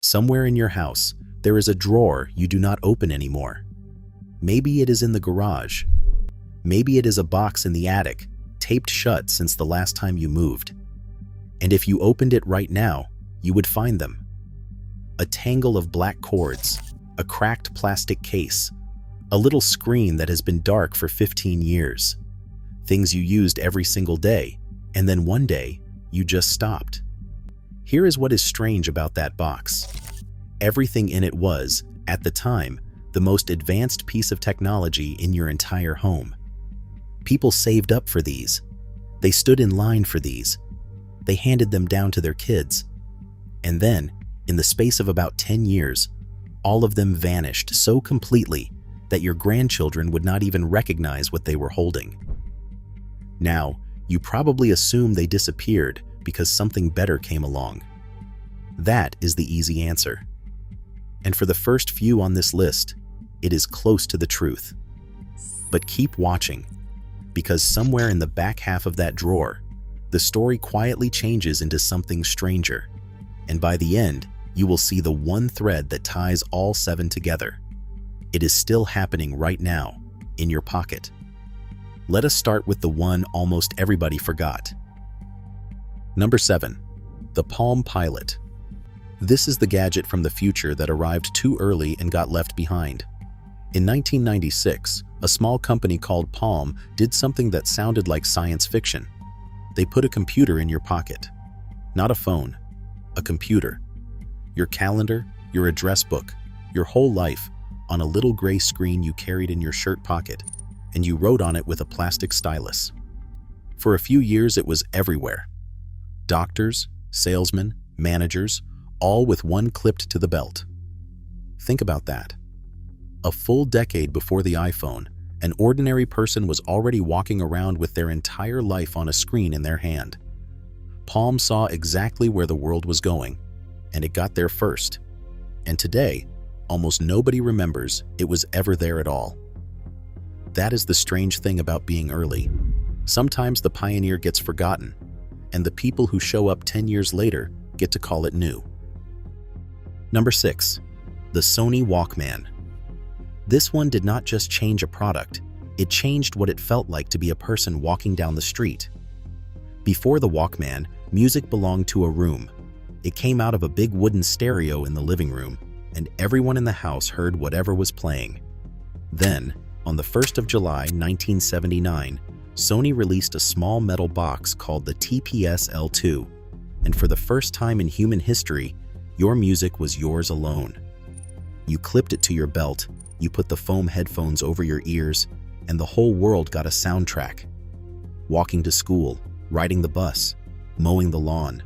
Somewhere in your house, there is a drawer you do not open anymore. Maybe it is in the garage. Maybe it is a box in the attic, taped shut since the last time you moved. And if you opened it right now, you would find them. A tangle of black cords, a cracked plastic case, a little screen that has been dark for 15 years. Things you used every single day, and then one day, you just stopped. Here is what is strange about that box. Everything in it was, at the time, the most advanced piece of technology in your entire home. People saved up for these. They stood in line for these. They handed them down to their kids. And then, in the space of about 10 years, all of them vanished so completely that your grandchildren would not even recognize what they were holding. Now, you probably assume they disappeared because something better came along. That is the easy answer. And for the first few on this list, it is close to the truth. But keep watching, because somewhere in the back half of that drawer, the story quietly changes into something stranger. And by the end, you will see the one thread that ties all 7 together. It is still happening right now, in your pocket. Let us start with the one almost everybody forgot. Number 7. The Palm Pilot. This is the gadget from the future that arrived too early and got left behind. In 1996, a small company called Palm did something that sounded like science fiction. They put a computer in your pocket. Not a phone, a computer. Your calendar, your address book, your whole life on a little gray screen you carried in your shirt pocket, and you wrote on it with a plastic stylus. For a few years it was everywhere. Doctors, salesmen, managers, all with one clipped to the belt. Think about that. A full decade before the iPhone, an ordinary person was already walking around with their entire life on a screen in their hand. Palm saw exactly where the world was going, and it got there first. And today, almost nobody remembers it was ever there at all. That is the strange thing about being early. Sometimes the pioneer gets forgotten, and the people who show up 10 years later get to call it new. Number 6. The Sony Walkman. This one did not just change a product, it changed what it felt like to be a person walking down the street. Before the Walkman, music belonged to a room. It came out of a big wooden stereo in the living room, and everyone in the house heard whatever was playing. Then, on the 1st of July 1979, Sony released a small metal box called the TPS-L2, and for the first time in human history, your music was yours alone. You clipped it to your belt, you put the foam headphones over your ears, and the whole world got a soundtrack. Walking to school, riding the bus, mowing the lawn.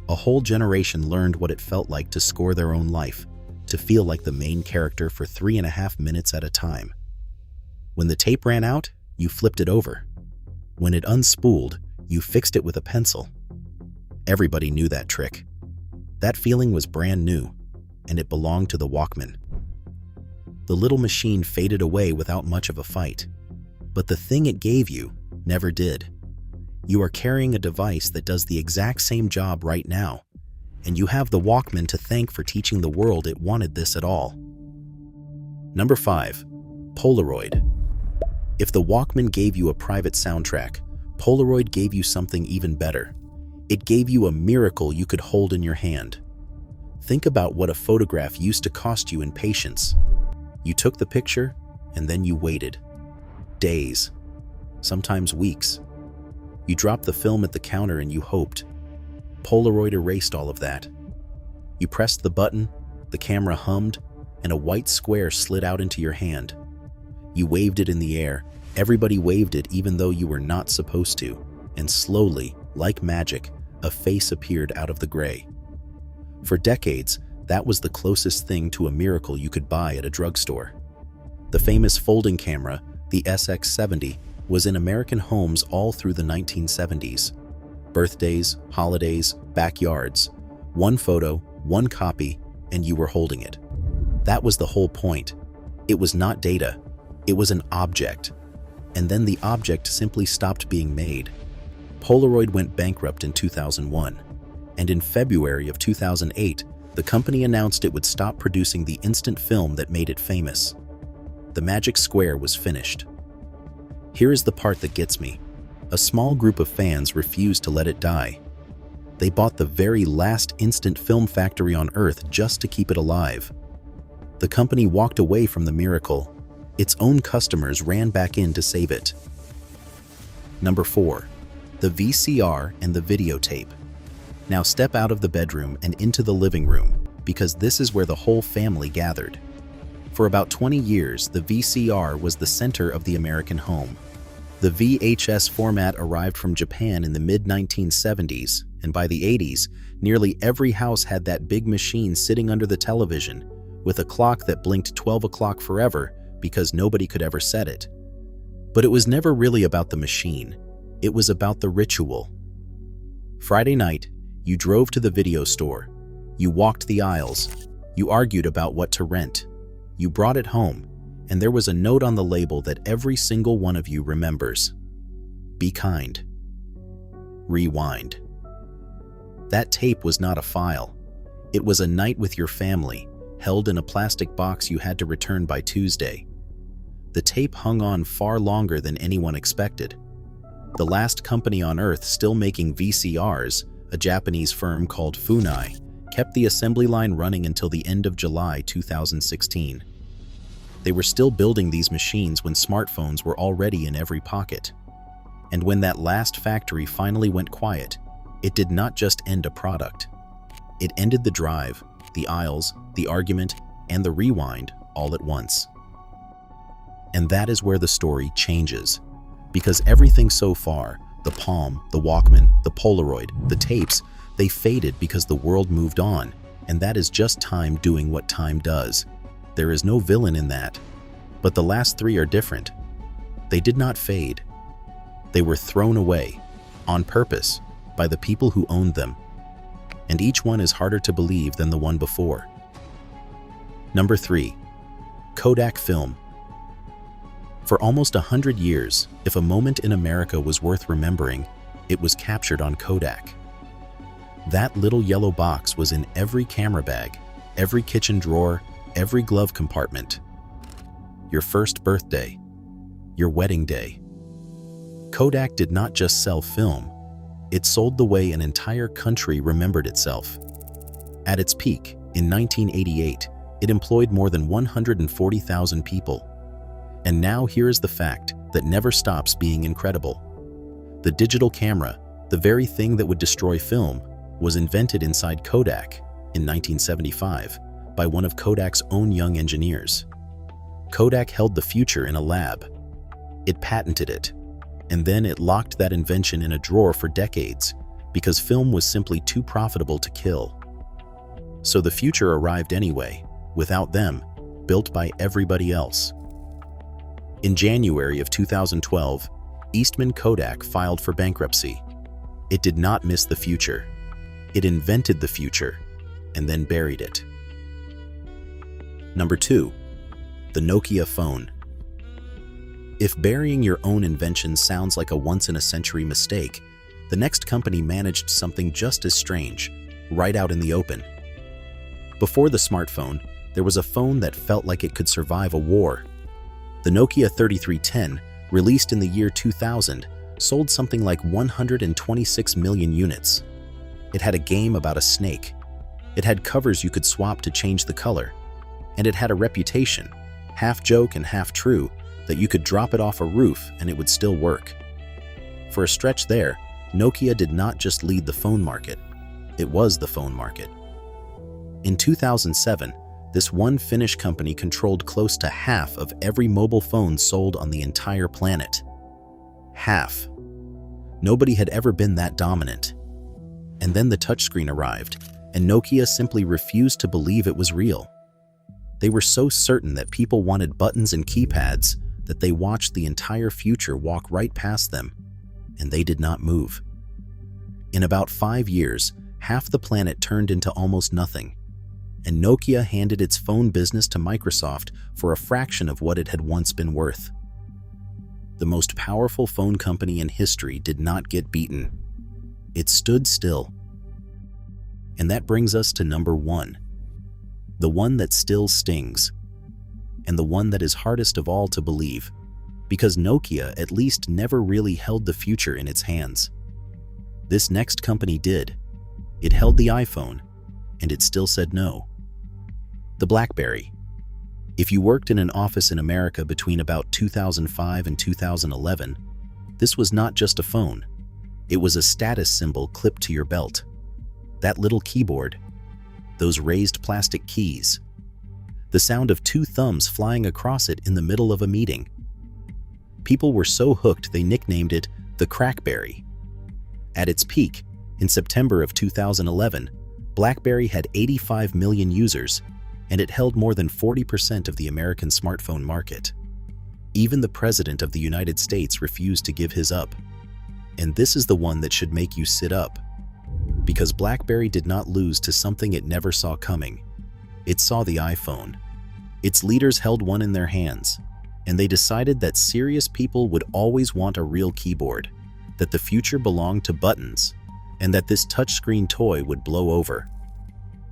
A whole generation learned what it felt like to score their own life, to feel like the main character for 3.5 minutes at a time. When the tape ran out, you flipped it over. When it unspooled, you fixed it with a pencil. Everybody knew that trick. That feeling was brand new, and it belonged to the Walkman. The little machine faded away without much of a fight, but the thing it gave you never did. You are carrying a device that does the exact same job right now, and you have the Walkman to thank for teaching the world it wanted this at all. Number 5. Polaroid. If the Walkman gave you a private soundtrack, Polaroid gave you something even better. It gave you a miracle you could hold in your hand. Think about what a photograph used to cost you in patience. You took the picture, and then you waited. Days, sometimes weeks. You dropped the film at the counter and you hoped. Polaroid erased all of that. You pressed the button, the camera hummed, and a white square slid out into your hand. You waved it in the air. Everybody waved it even though you were not supposed to. And slowly, like magic, a face appeared out of the gray. For decades, that was the closest thing to a miracle you could buy at a drugstore. The famous folding camera, the SX70, was in American homes all through the 1970s. Birthdays, holidays, backyards. One photo, one copy, and you were holding it. That was the whole point. It was not data. It was an object. And then the object simply stopped being made. Polaroid went bankrupt in 2001. And in February of 2008, the company announced it would stop producing the instant film that made it famous. The magic square was finished. Here is the part that gets me. A small group of fans refused to let it die. They bought the very last instant film factory on Earth just to keep it alive. The company walked away from the miracle. Its own customers ran back in to save it. Number 4. The VCR and the videotape. Now step out of the bedroom and into the living room, because this is where the whole family gathered. For about 20 years, the VCR was the center of the American home. The VHS format arrived from Japan in the mid-1970s, and by the 80s, nearly every house had that big machine sitting under the television, with a clock that blinked 12 o'clock forever because nobody could ever set it. But it was never really about the machine. It was about the ritual. Friday night, you drove to the video store. You walked the aisles. You argued about what to rent. You brought it home, and there was a note on the label that every single one of you remembers. Be kind. Rewind. That tape was not a file. It was a night with your family, held in a plastic box you had to return by Tuesday. The tape hung on far longer than anyone expected. The last company on Earth still making VCRs, a Japanese firm called Funai, kept the assembly line running until the end of July 2016. They were still building these machines when smartphones were already in every pocket. And when that last factory finally went quiet, it did not just end a product. It ended the drive, the aisles, the argument, and the rewind all at once. And that is where the story changes. Because everything so far, the Palm, the Walkman, the Polaroid, the tapes, they faded because the world moved on, and that is just time doing what time does. There is no villain in that. But the last three are different. They did not fade. They were thrown away, on purpose, by the people who owned them. And each one is harder to believe than the one before. Number 3. Kodak film. For almost 100 years, if a moment in America was worth remembering, it was captured on Kodak. That little yellow box was in every camera bag, every kitchen drawer, every glove compartment. Your first birthday, your wedding day. Kodak did not just sell film, it sold the way an entire country remembered itself. At its peak, in 1988, it employed more than 140,000 people. And now here is the fact that never stops being incredible. The digital camera, the very thing that would destroy film, was invented inside Kodak in 1975 by one of Kodak's own young engineers. Kodak held the future in a lab. It patented it, and then it locked that invention in a drawer for decades because film was simply too profitable to kill. So the future arrived anyway, without them, built by everybody else. In January of 2012, Eastman Kodak filed for bankruptcy. It did not miss the future. It invented the future and then buried it. Number 2. The Nokia phone. If burying your own invention sounds like a once-in-a-century mistake, the next company managed something just as strange, right out in the open. Before the smartphone, there was a phone that felt like it could survive a war. The Nokia 3310, released in the year 2000, sold something like 126 million units. It had a game about a snake. It had covers you could swap to change the color. And it had a reputation, half joke and half true, that you could drop it off a roof and it would still work. For a stretch there, Nokia did not just lead the phone market, it was the phone market. In 2007, this one Finnish company controlled close to half of every mobile phone sold on the entire planet. Half. Nobody had ever been that dominant. And then the touchscreen arrived, and Nokia simply refused to believe it was real. They were so certain that people wanted buttons and keypads that they watched the entire future walk right past them, and they did not move. In about 5 years, half the planet turned into almost nothing, and Nokia handed its phone business to Microsoft for a fraction of what it had once been worth. The most powerful phone company in history did not get beaten. It stood still. And that brings us to number 1, The one that still stings. And the one that is hardest of all to believe, because Nokia at least never really held the future in its hands. This next company did. It held the iPhone, and it still said no. The BlackBerry. If you worked in an office in America between about 2005 and 2011, this was not just a phone. It was a status symbol clipped to your belt. That little keyboard, those raised plastic keys, the sound of two thumbs flying across it in the middle of a meeting. People were so hooked they nicknamed it the Crackberry. At its peak, in September of 2011, BlackBerry had 85 million users, and it held more than 40% of the American smartphone market. Even the President of the United States refused to give his up. And this is the one that should make you sit up. Because BlackBerry did not lose to something it never saw coming. It saw the iPhone. Its leaders held one in their hands, and they decided that serious people would always want a real keyboard, that the future belonged to buttons, and that this touchscreen toy would blow over.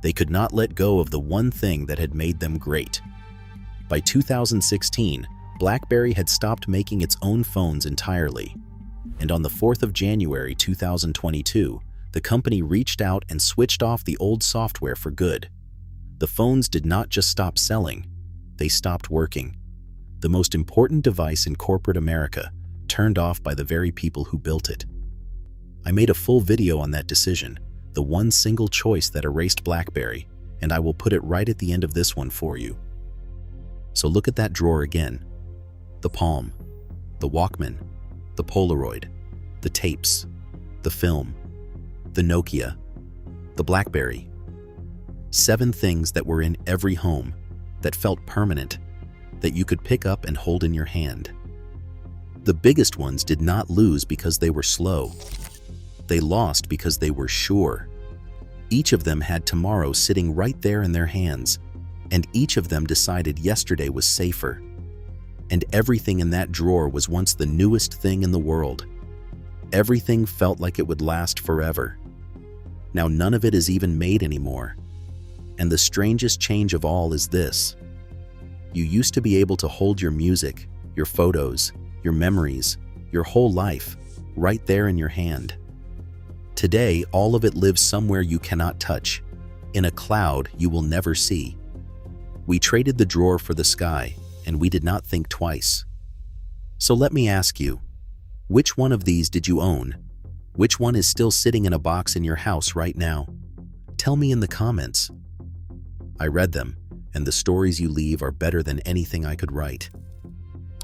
They could not let go of the one thing that had made them great. By 2016, BlackBerry had stopped making its own phones entirely, and on the 4th of January 2022, the company reached out and switched off the old software for good. The phones did not just stop selling, they stopped working. The most important device in corporate America, turned off by the very people who built it. I made a full video on that decision, the one single choice that erased BlackBerry, and I will put it right at the end of this one for you. So look at that drawer again. The Palm, the Walkman, the Polaroid, the tapes, the film, the Nokia, the BlackBerry. 7 things that were in every home, that felt permanent, that you could pick up and hold in your hand. The biggest ones did not lose because they were slow. They lost because they were sure. Each of them had tomorrow sitting right there in their hands, and each of them decided yesterday was safer. And everything in that drawer was once the newest thing in the world. Everything felt like it would last forever. Now none of it is even made anymore. And the strangest change of all is this. You used to be able to hold your music, your photos, your memories, your whole life, right there in your hand. Today, all of it lives somewhere you cannot touch, in a cloud you will never see. We traded the drawer for the sky, and we did not think twice. So let me ask you, which one of these did you own? Which one is still sitting in a box in your house right now? Tell me in the comments. I read them, and the stories you leave are better than anything I could write.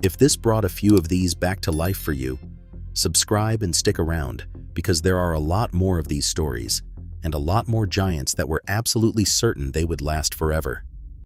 If this brought a few of these back to life for you, subscribe and stick around, because there are a lot more of these stories, and a lot more giants that were absolutely certain they would last forever.